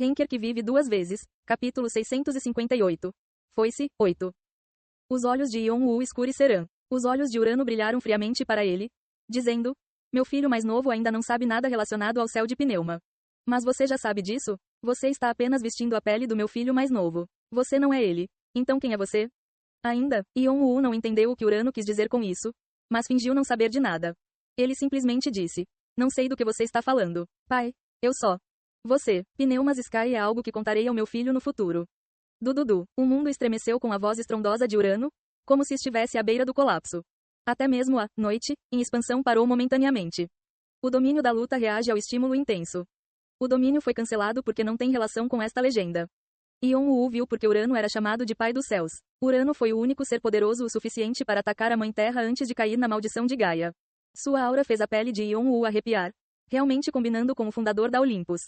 Henker que vive duas vezes. Capítulo 658. Foi-se, 8. Os olhos de Yon-woo escurecerão. Os olhos de Urano brilharam friamente para ele, dizendo: meu filho mais novo ainda não sabe nada relacionado ao céu de Pneuma. Mas você já sabe disso? Você está apenas vestindo a pele do meu filho mais novo. Você não é ele. Então quem é você? Ainda, Yon-woo não entendeu o que Urano quis dizer com isso, mas fingiu não saber de nada. Ele simplesmente disse: não sei do que você está falando. Pai, eu só. Você, Pneumas Sky é algo que contarei ao meu filho no futuro. Dududu, o mundo estremeceu com a voz estrondosa de Urano, como se estivesse à beira do colapso. Até mesmo a noite, em expansão, parou momentaneamente. O domínio da luta reage ao estímulo intenso. O domínio foi cancelado porque não tem relação com esta legenda. Yon-woo viu porque Urano era chamado de Pai dos Céus. Urano foi o único ser poderoso o suficiente para atacar a Mãe Terra antes de cair na maldição de Gaia. Sua aura fez a pele de Yon-woo arrepiar, realmente combinando com o fundador da Olympus.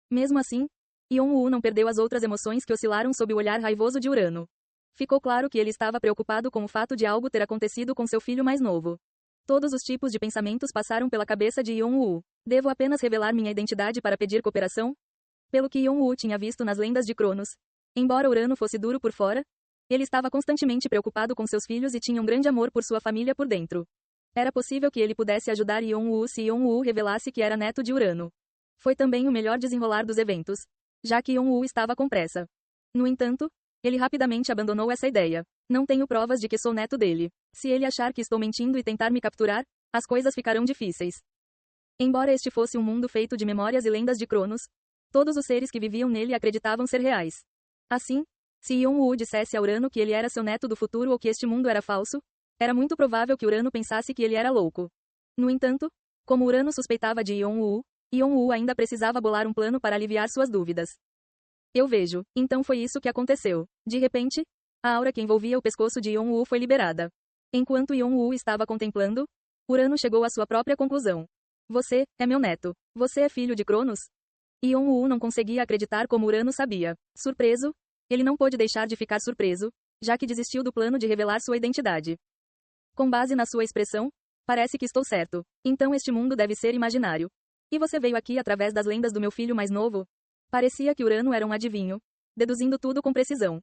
Mesmo assim, Yon-woo não perdeu as outras emoções que oscilaram sob o olhar raivoso de Urano. Ficou claro que ele estava preocupado com o fato de algo ter acontecido com seu filho mais novo. Todos os tipos de pensamentos passaram pela cabeça de Yon-woo. Devo apenas revelar minha identidade para pedir cooperação? Pelo que Yon-woo tinha visto nas lendas de Cronos. Embora Urano fosse duro por fora, ele estava constantemente preocupado com seus filhos e tinha um grande amor por sua família por dentro. Era possível que ele pudesse ajudar Yon-woo se Yon-woo revelasse que era neto de Urano. Foi também o melhor desenrolar dos eventos, já que Yon-woo estava com pressa. No entanto, ele rapidamente abandonou essa ideia. Não tenho provas de que sou neto dele. Se ele achar que estou mentindo e tentar me capturar, as coisas ficarão difíceis. Embora este fosse um mundo feito de memórias e lendas de Cronos, todos os seres que viviam nele acreditavam ser reais. Assim, se Yon-woo dissesse a Urano que ele era seu neto do futuro ou que este mundo era falso, era muito provável que Urano pensasse que ele era louco. No entanto, como Urano suspeitava de Yon-woo, Yon-woo ainda precisava bolar um plano para aliviar suas dúvidas. Eu vejo. Então foi isso que aconteceu. De repente, a aura que envolvia o pescoço de Yon-woo foi liberada. Enquanto Yon-woo estava contemplando, Urano chegou à sua própria conclusão. Você é meu neto. Você é filho de Cronos? Yon-woo não conseguia acreditar como Urano sabia. Surpreso, ele não pôde deixar de ficar surpreso, já que desistiu do plano de revelar sua identidade. Com base na sua expressão, parece que estou certo. Então este mundo deve ser imaginário. E você veio aqui através das lendas do meu filho mais novo? Parecia que Urano era um adivinho, deduzindo tudo com precisão.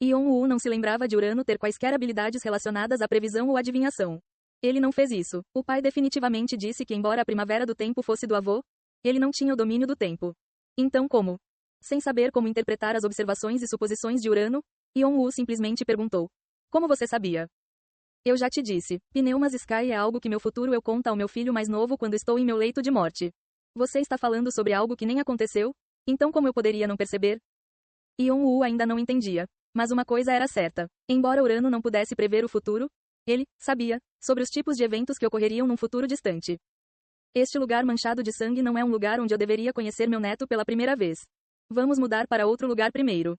Yon-woo não se lembrava de Urano ter quaisquer habilidades relacionadas à previsão ou adivinhação. Ele não fez isso. O pai definitivamente disse que embora a primavera do tempo fosse do avô, ele não tinha o domínio do tempo. Então como? Sem saber como interpretar as observações e suposições de Urano, Yon-woo simplesmente perguntou: como você sabia? Eu já te disse, Pneumas Sky é algo que meu futuro eu conto ao meu filho mais novo quando estou em meu leito de morte. Você está falando sobre algo que nem aconteceu? Então como eu poderia não perceber? Yon-woo ainda não entendia. Mas uma coisa era certa. Embora Urano não pudesse prever o futuro, ele sabia sobre os tipos de eventos que ocorreriam num futuro distante. Este lugar manchado de sangue não é um lugar onde eu deveria conhecer meu neto pela primeira vez. Vamos mudar para outro lugar primeiro.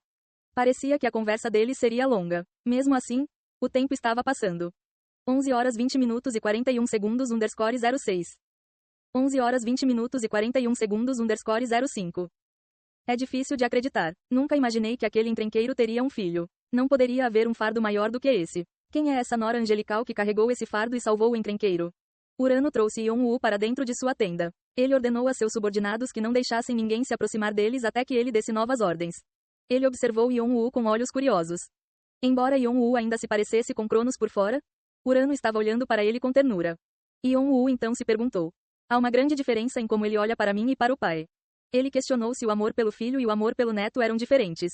Parecia que a conversa deles seria longa. Mesmo assim, o tempo estava passando. 11 horas 20 minutos e 41 segundos _06. 11 horas 20 minutos e 41 segundos _05. É difícil de acreditar. Nunca imaginei que aquele encrenqueiro teria um filho. Não poderia haver um fardo maior do que esse. Quem é essa nora angelical que carregou esse fardo e salvou o encrenqueiro? Urano trouxe Yon-woo para dentro de sua tenda. Ele ordenou a seus subordinados que não deixassem ninguém se aproximar deles até que ele desse novas ordens. Ele observou Yon-woo com olhos curiosos. Embora Yon-woo ainda se parecesse com Cronos por fora, Urano estava olhando para ele com ternura. Yon-woo então se perguntou: há uma grande diferença em como ele olha para mim e para o pai. Ele questionou se o amor pelo filho e o amor pelo neto eram diferentes.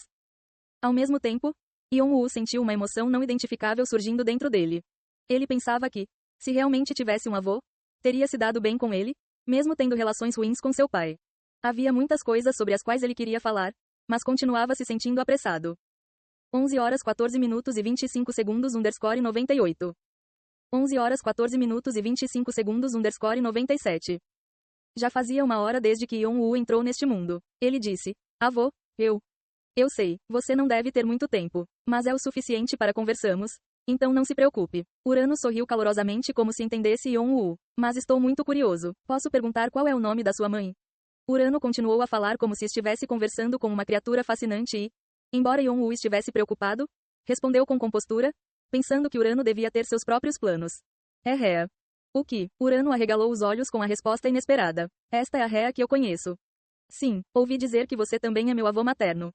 Ao mesmo tempo, Yon-woo sentiu uma emoção não identificável surgindo dentro dele. Ele pensava que, se realmente tivesse um avô, teria se dado bem com ele, mesmo tendo relações ruins com seu pai. Havia muitas coisas sobre as quais ele queria falar, mas continuava se sentindo apressado. 11 horas 14 minutos e 25 segundos _98. 11 horas 14 minutos e 25 segundos _97. Já fazia uma hora desde que Yon-woo entrou neste mundo. Ele disse: avô, eu sei, você não deve ter muito tempo, mas é o suficiente para conversarmos, então não se preocupe. Urano sorriu calorosamente como se entendesse Yon-woo. Mas estou muito curioso. Posso perguntar qual é o nome da sua mãe? Urano continuou a falar como se estivesse conversando com uma criatura fascinante e, embora Yon-woo estivesse preocupado, respondeu com compostura, pensando que Urano devia ter seus próprios planos. É Rhea. O que? Urano arregalou os olhos com a resposta inesperada. Esta é a Rhea que eu conheço. Sim, ouvi dizer que você também é meu avô materno.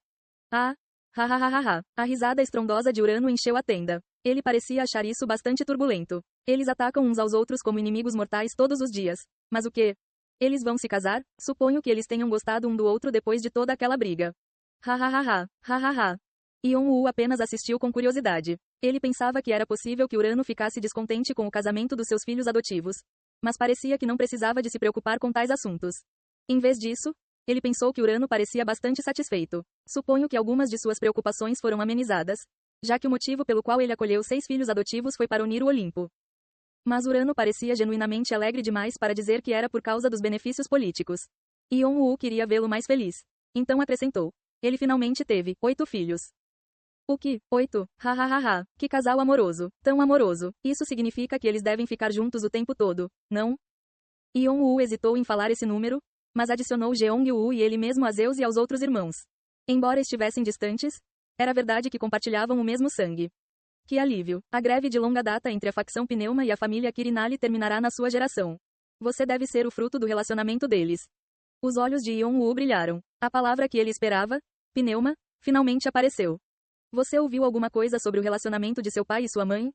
Ah! Ha ha ha ha ha. A risada estrondosa de Urano encheu a tenda. Ele parecia achar isso bastante turbulento. Eles atacam uns aos outros como inimigos mortais todos os dias. Mas o quê? Eles vão se casar? Suponho que eles tenham gostado um do outro depois de toda aquela briga. Ha ha ha ha. Ha ha ha. Yon-woo apenas assistiu com curiosidade. Ele pensava que era possível que Urano ficasse descontente com o casamento dos seus filhos adotivos. Mas parecia que não precisava de se preocupar com tais assuntos. Em vez disso, ele pensou que Urano parecia bastante satisfeito. Suponho que algumas de suas preocupações foram amenizadas, já que o motivo pelo qual ele acolheu 6 filhos adotivos foi para unir o Olimpo. Mas Urano parecia genuinamente alegre demais para dizer que era por causa dos benefícios políticos. Yon-woo queria vê-lo mais feliz. Então acrescentou. Ele finalmente teve 8 filhos. O que? 8? Ha ha ha ha. Que casal amoroso. Tão amoroso. Isso significa que eles devem ficar juntos o tempo todo, não? Yon-woo hesitou em falar esse número, mas adicionou Jeong-woo e ele mesmo a Zeus e aos outros irmãos. Embora estivessem distantes, era verdade que compartilhavam o mesmo sangue. Que alívio! A greve de longa data entre a facção Pneuma e a família Quirinali terminará na sua geração. Você deve ser o fruto do relacionamento deles. Os olhos de Yon-woo brilharam. A palavra que ele esperava, Pneuma, finalmente apareceu. Você ouviu alguma coisa sobre o relacionamento de seu pai e sua mãe?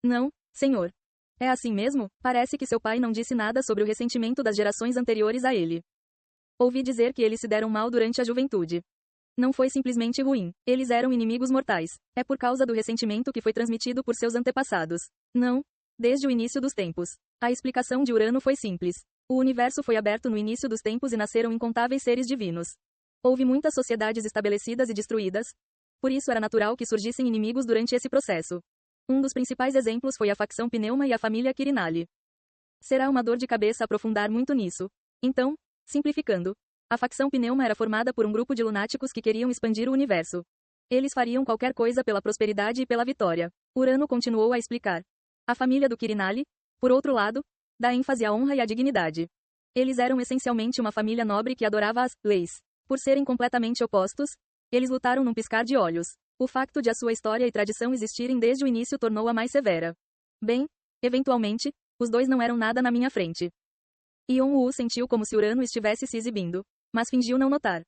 Não, senhor. É assim mesmo? Parece que seu pai não disse nada sobre o ressentimento das gerações anteriores a ele. Ouvi dizer que eles se deram mal durante a juventude. Não foi simplesmente ruim. Eles eram inimigos mortais. É por causa do ressentimento que foi transmitido por seus antepassados. Não. Desde o início dos tempos. A explicação de Urano foi simples. O universo foi aberto no início dos tempos e nasceram incontáveis seres divinos. Houve muitas sociedades estabelecidas e destruídas. Por isso era natural que surgissem inimigos durante esse processo. Um dos principais exemplos foi a facção Pneuma e a família Quirinali. Será uma dor de cabeça aprofundar muito nisso. Então, simplificando, a facção Pneuma era formada por um grupo de lunáticos que queriam expandir o universo. Eles fariam qualquer coisa pela prosperidade e pela vitória. Urano continuou a explicar. A família do Quirinali, por outro lado, dá ênfase à honra e à dignidade. Eles eram essencialmente uma família nobre que adorava as leis. Por serem completamente opostos, eles lutaram num piscar de olhos. O facto de a sua história e tradição existirem desde o início tornou-a mais severa. Bem, eventualmente, os dois não eram nada na minha frente. Yon-woo sentiu como se Urano estivesse se exibindo, mas fingiu não notar.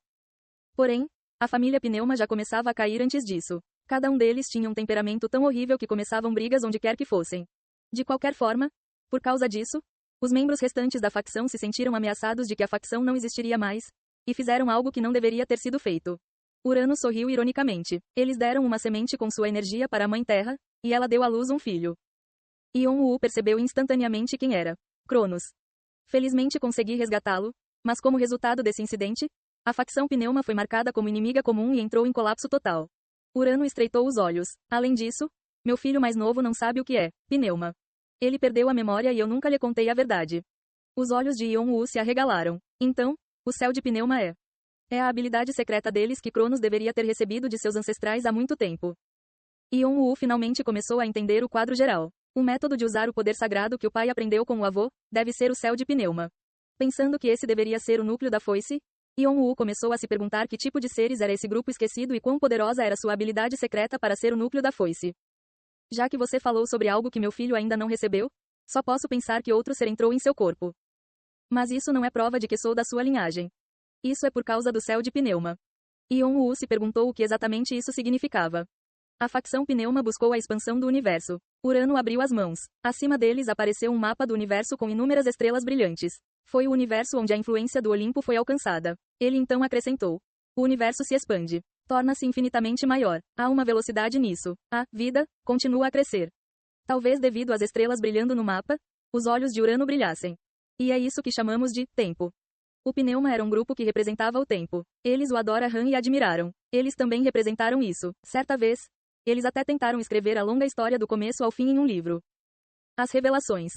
Porém, a família Pneuma já começava a cair antes disso. Cada um deles tinha um temperamento tão horrível que começavam brigas onde quer que fossem. De qualquer forma, por causa disso, os membros restantes da facção se sentiram ameaçados de que a facção não existiria mais, e fizeram algo que não deveria ter sido feito. Urano sorriu ironicamente. Eles deram uma semente com sua energia para a Mãe Terra, e ela deu à luz um filho. Yon-woo percebeu instantaneamente quem era. Cronos. Felizmente consegui resgatá-lo, mas como resultado desse incidente, a facção Pneuma foi marcada como inimiga comum e entrou em colapso total. Urano estreitou os olhos. Além disso, meu filho mais novo não sabe o que é Pneuma. Ele perdeu a memória e eu nunca lhe contei a verdade. Os olhos de Yon-woo se arregalaram. Então, o céu de Pneuma é a habilidade secreta deles que Cronos deveria ter recebido de seus ancestrais há muito tempo. Yon-woo finalmente começou a entender o quadro geral. O método de usar o poder sagrado que o pai aprendeu com o avô deve ser o céu de Pneuma. Pensando que esse deveria ser o núcleo da foice, Yon-woo começou a se perguntar que tipo de seres era esse grupo esquecido e quão poderosa era sua habilidade secreta para ser o núcleo da foice. Já que você falou sobre algo que meu filho ainda não recebeu, só posso pensar que outro ser entrou em seu corpo. Mas isso não é prova de que sou da sua linhagem. Isso é por causa do céu de Pneuma. Yon-woo se perguntou o que exatamente isso significava. A facção Pneuma buscou a expansão do universo. Urano abriu as mãos. Acima deles apareceu um mapa do universo com inúmeras estrelas brilhantes. Foi o universo onde a influência do Olimpo foi alcançada. Ele então acrescentou. O universo se expande. Torna-se infinitamente maior. Há uma velocidade nisso. A vida continua a crescer. Talvez devido às estrelas brilhando no mapa, os olhos de Urano brilhassem. E é isso que chamamos de tempo. O Pneuma era um grupo que representava o tempo. Eles o adoram e admiraram. Eles também representaram isso. Certa vez, eles até tentaram escrever a longa história do começo ao fim em um livro. As Revelações.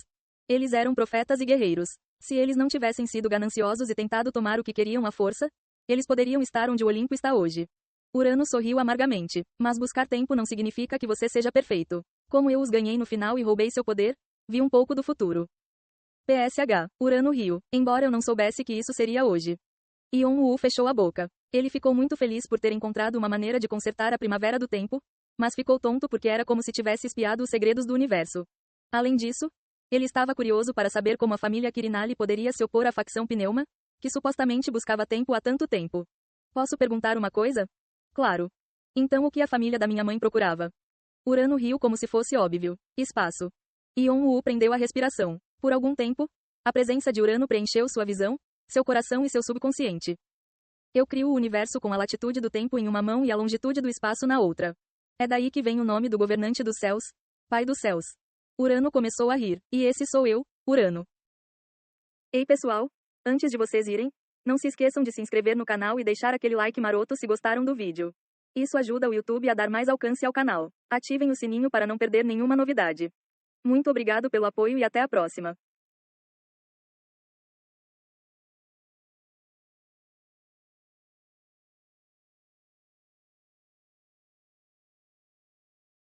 Eles eram profetas e guerreiros. Se eles não tivessem sido gananciosos e tentado tomar o que queriam à força, eles poderiam estar onde o Olimpo está hoje. Urano sorriu amargamente. Mas buscar tempo não significa que você seja perfeito. Como eu os ganhei no final e roubei seu poder, vi um pouco do futuro. PSH. Urano riu. Embora eu não soubesse que isso seria hoje. Yon-woo fechou a boca. Ele ficou muito feliz por ter encontrado uma maneira de consertar a primavera do tempo, mas ficou tonto porque era como se tivesse espiado os segredos do universo. Além disso, ele estava curioso para saber como a família Quirinali poderia se opor à facção Pneuma, que supostamente buscava tempo há tanto tempo. Posso perguntar uma coisa? Claro. Então o que a família da minha mãe procurava? Urano riu como se fosse óbvio. Espaço. Yon-woo prendeu a respiração. Por algum tempo, a presença de Urano preencheu sua visão, seu coração e seu subconsciente. Eu crio o universo com a latitude do tempo em uma mão e a longitude do espaço na outra. É daí que vem o nome do governante dos céus, Pai dos céus. Urano começou a rir. E esse sou eu, Urano. Ei pessoal, antes de vocês irem, não se esqueçam de se inscrever no canal e deixar aquele like maroto se gostaram do vídeo. Isso ajuda o YouTube a dar mais alcance ao canal. Ativem o sininho para não perder nenhuma novidade. Muito obrigado pelo apoio e até a próxima.